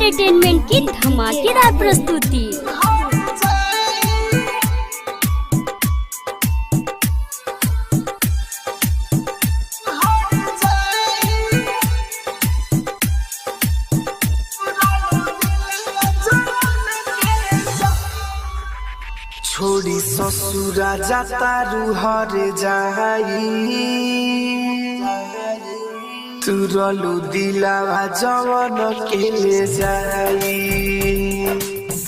Entertainment की धमाकेदार प्रस्तुति। छोड़ी ससुरा जाता रूहर जाई तुरलू दिलावा जवन के ले जाई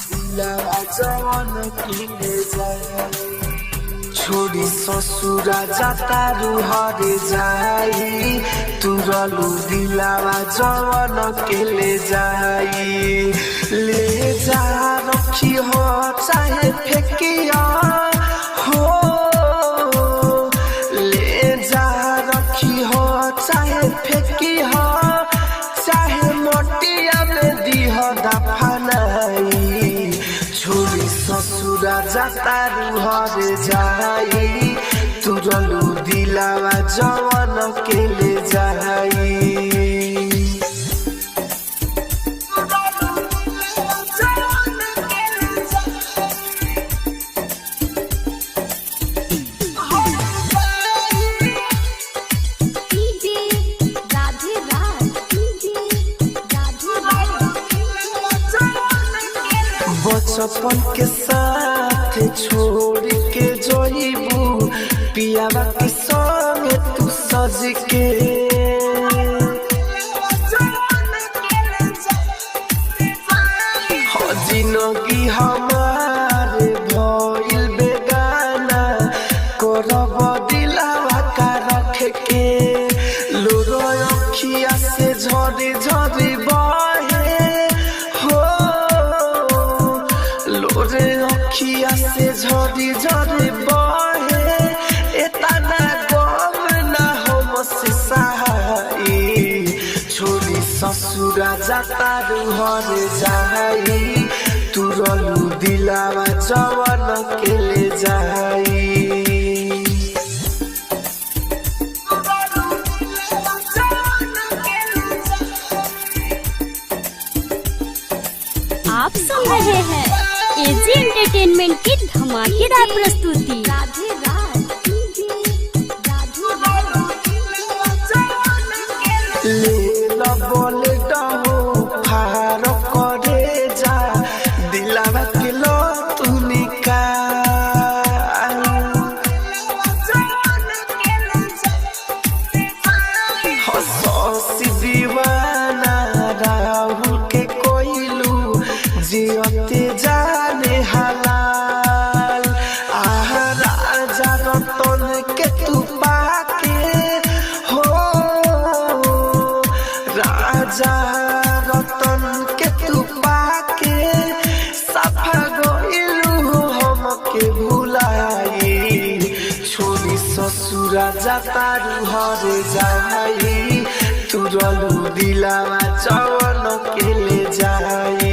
दिलावा जवन के ले जाई। छोड़ी ससुरा जाता रूहर जाई तुरलू दिलावा जवन के ले जाई। ले जा रखी हो चाहे फेंकिया हो, ले जा रखी हो चाहे फेंकी हो, चाहे मोटिया में दी हो दफनाई। छोड़ी ससुरा जाता रूहर जाई तुरलू दिलावा जवन के ले जाई। बचपन के साथ छोड़ के जोईबू पियावा के संग तू सज के, जिंदगी हमारे भइल बेगाना करब दिलावा का रख के। लोरो अखिया से झरी झरी बहे हो, लोरे अखिया से झरी झरी बहे, एतना गम ना हमसे सहाई। छोड़ी ससुरा जाता रूहर जाई तुरलू दिलावा जवन के ले जाई। आप सुन रहे हैं एजी एंटरटेनमेंट की धमाकेदार प्रस्तुति। ले लो बोले डहो फार करे जा दिलावा के लो तू निकाल। हंसी दीवाना राहुल के कोइलू जियते जाने हलाल। आह राजा रतन के तू पाके हो, राजा रतन के तू पाके सफा गइलू हमके भुलाई। छोड़ी ससुरा जाता रूहर जाई तुरलू दिलावा जवन के ले जाई।